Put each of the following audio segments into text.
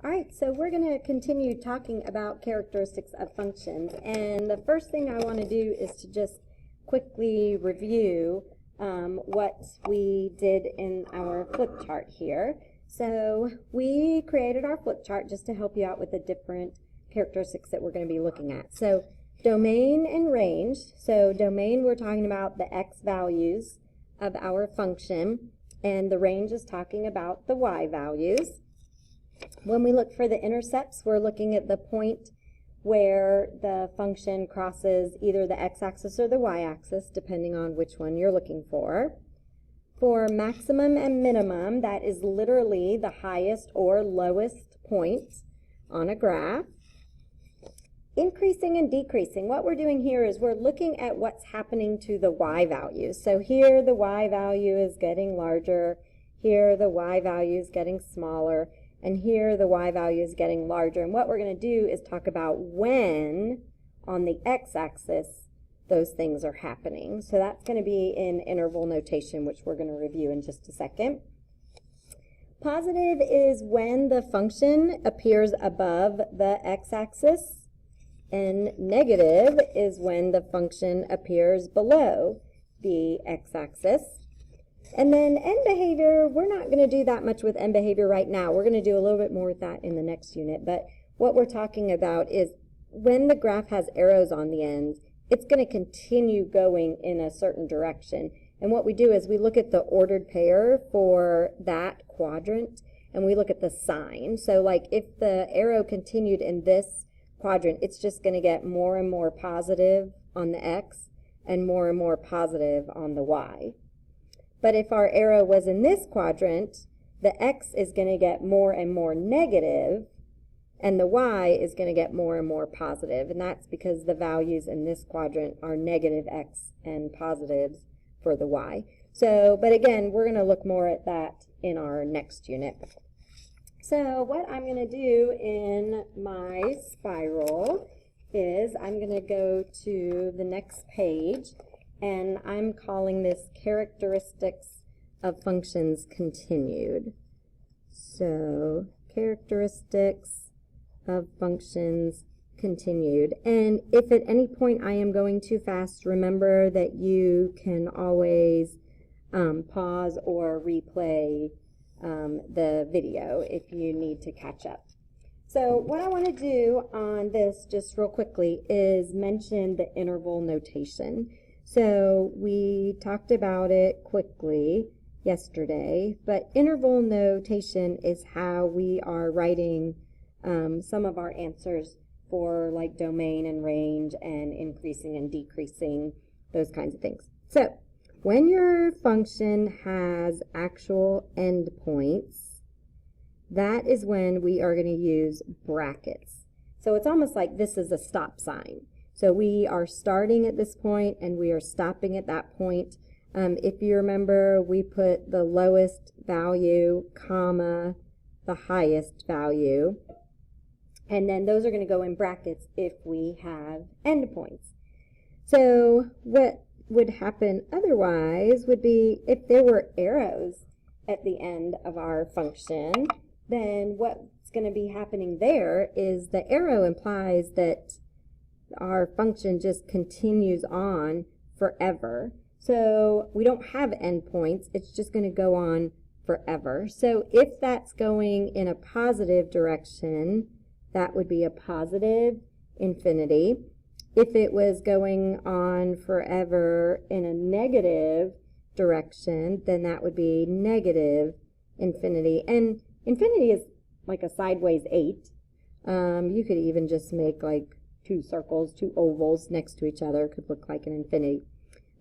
All right, so we're going to continue talking about characteristics of functions, and the first thing I want to do is to just quickly review what we did in our flip chart here. So we created our flip chart just to help you out with the different characteristics that we're going to be looking at. So domain and range. So domain, we're talking about the x values of our function, and the range is talking about the y values. When we look for the intercepts, we're looking at the point where the function crosses either the x-axis or the y-axis, depending on which one you're looking for. For maximum and minimum, that is literally the highest or lowest point on a graph. Increasing and decreasing, what we're doing here is we're looking at what's happening to the y values. So here the y value is getting larger, here the y value is getting smaller, and here the y value is getting larger. And what we're going to do is talk about when on the x-axis those things are happening. So that's going to be in interval notation, which we're going to review in just a second. Positive is when the function appears above the x-axis, and negative is when the function appears below the x-axis. And then end behavior, we're not going to do that much with end behavior right now. We're going to do a little bit more with that in the next unit. But what we're talking about is when the graph has arrows on the ends, it's going to continue going in a certain direction. And what we do is we look at the ordered pair for that quadrant, and we look at the sign. So like if the arrow continued in this quadrant, it's just going to get more and more positive on the x and more positive on the y. But if our arrow was in this quadrant, the x is going to get more and more negative, and the y is going to get more and more positive. And that's because the values in this quadrant are negative x and positives for the y. So, but again, we're going to look more at that in our next unit. So what I'm going to do in my spiral is I'm going to go to the next page, and I'm calling this characteristics of functions continued. So characteristics of functions continued. And if at any point I am going too fast, remember that you can always pause or replay the video if you need to catch up. So what I want to do on this just real quickly is mention the interval notation. So we talked about it quickly yesterday, but interval notation is how we are writing some of our answers for like domain and range and increasing and decreasing, those kinds of things. So when your function has actual endpoints, that is when we are going to use brackets. So it's almost like this is a stop sign. So we are starting at this point and we are stopping at that point. If you remember, we put the lowest value, comma, the highest value. And then those are going to go in brackets if we have endpoints. So what would happen otherwise would be if there were arrows at the end of our function, then what's going to be happening there is the arrow implies that our function just continues on forever. So we don't have endpoints, it's just going to go on forever. So if that's going in a positive direction, that would be a positive infinity. If it was going on forever in a negative direction, then that would be negative infinity. And infinity is like a sideways 8. You could even just make like two circles, two ovals next to each other, could look like an infinity.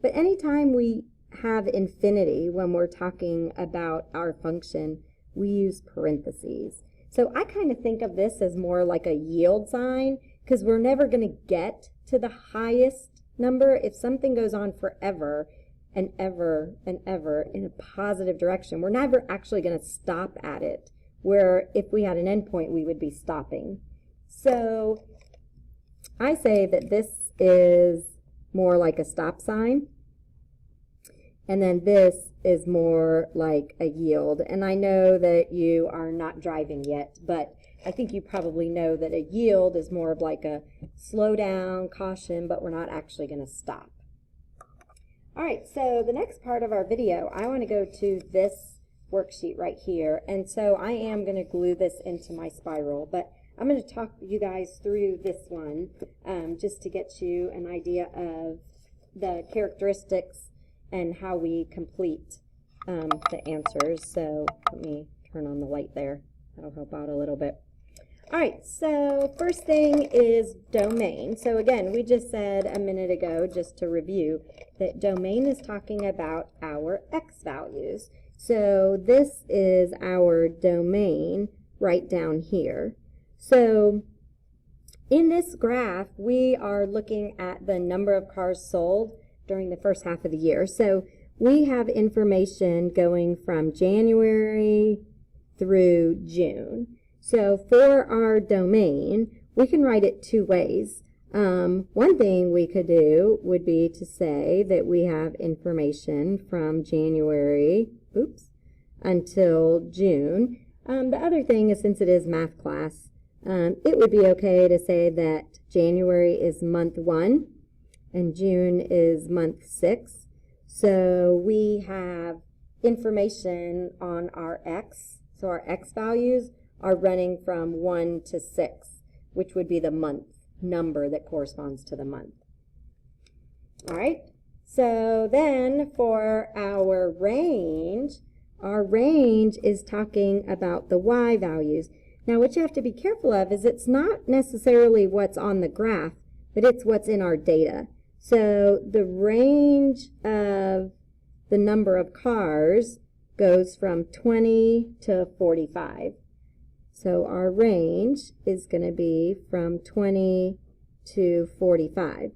But anytime we have infinity when we're talking about our function, we use parentheses. So I kind of think of this as more like a yield sign, because we're never going to get to the highest number. If something goes on forever and ever and ever in a positive direction, we're never actually going to stop at it, where if we had an endpoint, we would be stopping. So I say that this is more like a stop sign, and then this is more like a yield. And I know that you are not driving yet, but I think you probably know that a yield is more of like a slow down, caution, but we're not actually going to stop. All right, so the next part of our video, I want to go to this worksheet right here. And so I am going to glue this into my spiral, but I'm going to talk you guys through this one just to get you an idea of the characteristics and how we complete the answers. So let me turn on the light there. That'll help out a little bit. All right, so first thing is domain. So again, we just said a minute ago, just to review, that domain is talking about our x values. So this is our domain right down here. So in this graph, we are looking at the number of cars sold during the first half of the year. So we have information going from January through June. So for our domain, we can write it two ways. One thing we could do would be to say that we have information from January, until June. The other thing is, since it is math class, it would be okay to say that January is month 1 and June is month 6. So we have information on our x. So our x values are running from 1 to 6, which would be the month number that corresponds to the month. All right, so then for our range is talking about the y values. Now what you have to be careful of is it's not necessarily what's on the graph, but it's what's in our data. So the range of the number of cars goes from 20 to 45. So our range is going to be from 20 to 45.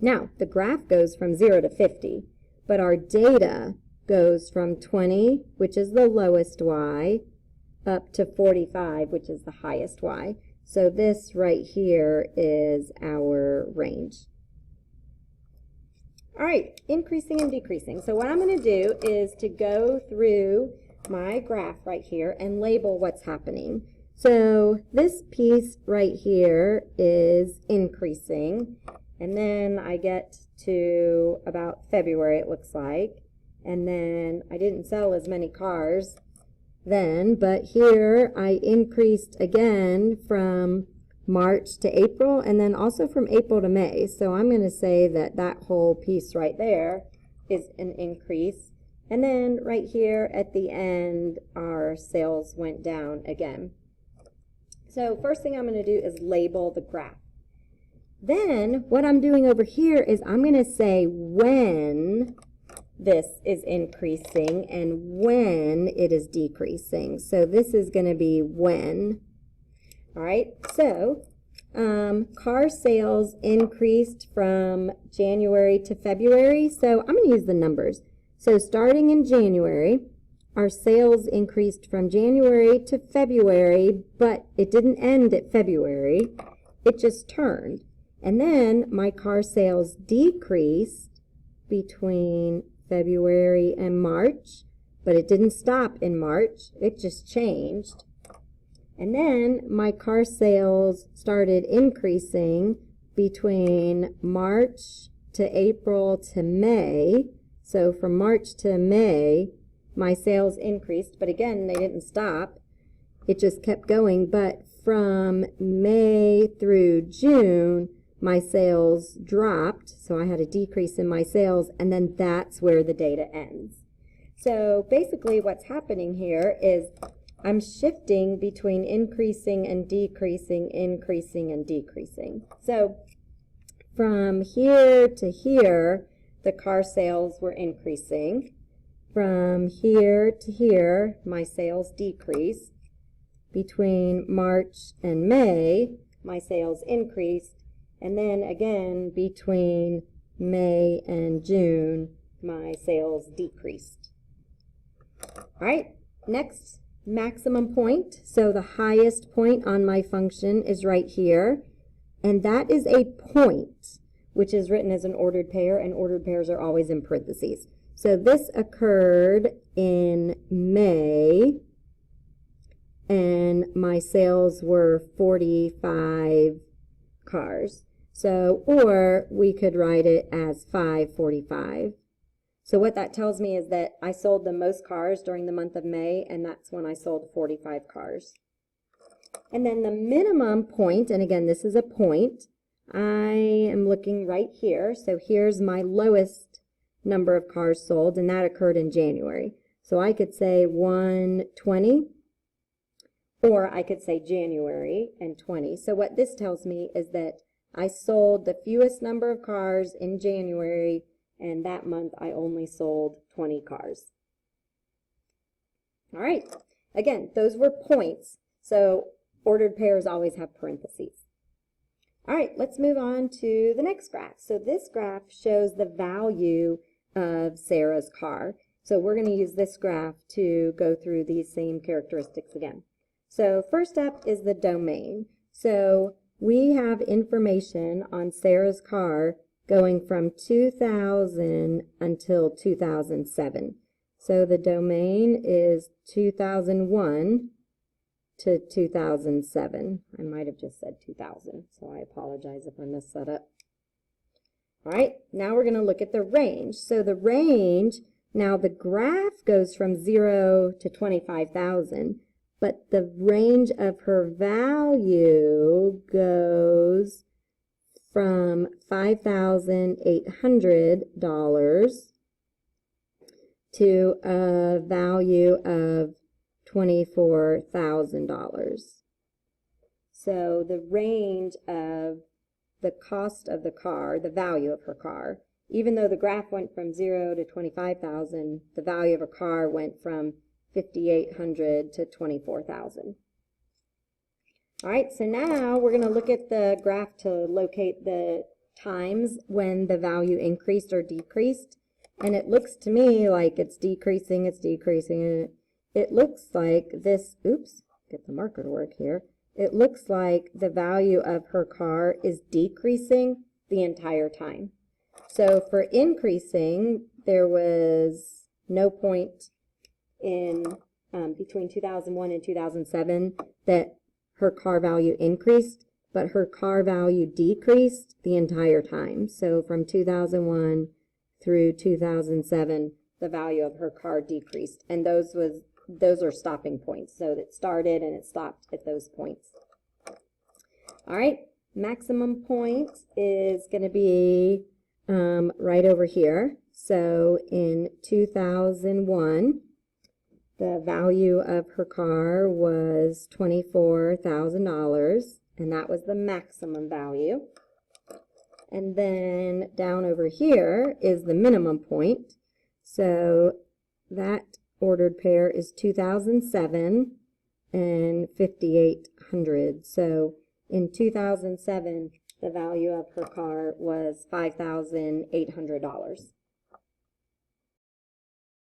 Now, the graph goes from 0 to 50, but our data goes from 20, which is the lowest y, up to 45, which is the highest y. So this right here is our range. All right, increasing and decreasing. So what I'm going to do is to go through my graph right here and label what's happening. So this piece right here is increasing, and then I get to about February, it looks like, and then I didn't sell as many cars then, but here I increased again from March to April, and then also from April to May. So I'm going to say that that whole piece right there is an increase. And then right here at the end, our sales went down again. So first thing I'm going to do is label the graph. Then what I'm doing over here is I'm going to say when this is increasing and when it is decreasing. So this is going to be when. All right, so car sales increased from January to February. So I'm going to use the numbers. So starting in January, our sales increased from January to February, but it didn't end at February. It just turned. And then my car sales decreased between February and March, but it didn't stop in March. It just changed. And then my car sales started increasing between March to April to May. So from March to May, my sales increased, but again, they didn't stop. It just kept going. But from May through June, my sales dropped. So I had a decrease in my sales, and then that's where the data ends. So basically what's happening here is I'm shifting between increasing and decreasing, increasing and decreasing. So from here to here, the car sales were increasing. From here to here, my sales decreased. Between March and May, my sales increased. And then again, between May and June, my sales decreased. All right, next, maximum point. So the highest point on my function is right here. And that is a point, which is written as an ordered pair, and ordered pairs are always in parentheses. So this occurred in May, and my sales were 45 cars. So, or we could write it as 545. So what that tells me is that I sold the most cars during the month of May, and that's when I sold 45 cars. And then the minimum point, and again, this is a point, I am looking right here. So here's my lowest number of cars sold, and that occurred in January. So I could say 120, or I could say January and 20. So what this tells me is that I sold the fewest number of cars in January, and that month I only sold 20 cars. All right, again, those were points. So ordered pairs always have parentheses. All right, let's move on to the next graph. So this graph shows the value of Sarah's car. So we're going to use this graph to go through these same characteristics again. So first up is the domain. So we have information on Sarah's car going from 2000 until 2007. So the domain is 2001 to 2007. I might have just said 2000, so I apologize if I messed that up. All right, now we're going to look at the range. So the range, now the graph goes from 0 to 25,000, but the range of her value goes from $5,800 to a value of $24,000. So the range of the cost of the car, the value of her car, even though the graph went from 0 to 25,000, the value of a car went from $5,800 to $24,000. All right, so now we're going to look at the graph to locate the times when the value increased or decreased. And it looks to me like it's decreasing, and it looks like this, oops, get the marker to work here. It looks like the value of her car is decreasing the entire time. So for increasing, there was no point in between 2001 and 2007 that her car value increased, but her car value decreased the entire time. So from 2001 through 2007, the value of her car decreased, and those are stopping points. So it started and it stopped at those points. All right, maximum point is going to be right over here. So in 2001, the value of her car was $24,000, and that was the maximum value. And then down over here is the minimum point. So that ordered pair is 2007 and 5,800. So in 2007, the value of her car was $5,800.